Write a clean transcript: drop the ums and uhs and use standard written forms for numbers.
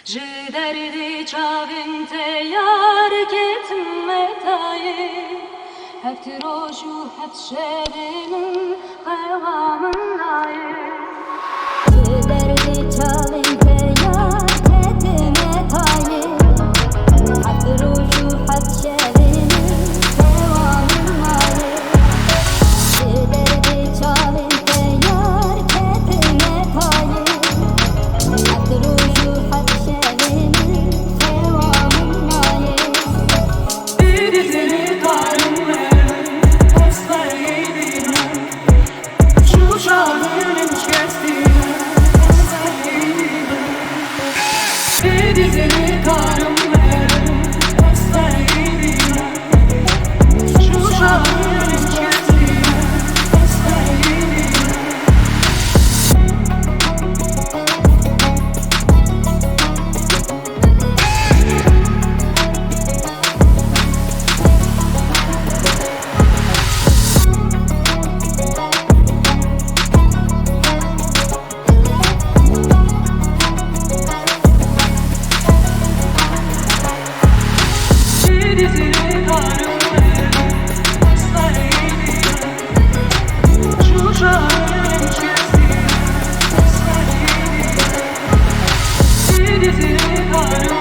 Ji derdê çavên te yar ketim metayê, heft roj û heft şevê min xewa min nayê. Ji derdê çavên te yar ketim metayê, heft roj û heft şevê min xewa min nayê. Ji derdê çavên te yar ketim metayê, heft roj û heft şevê min xewa min nayê. Dizini karım ver, esveydiler, şu şahının çestiler, esveydiler. Dizini karım ver, esveydiler, şu şahının çestiler, esveydiler. Dizini karım ver, esveydiler, şu şahının çestiler, esveydiler. Dizini karım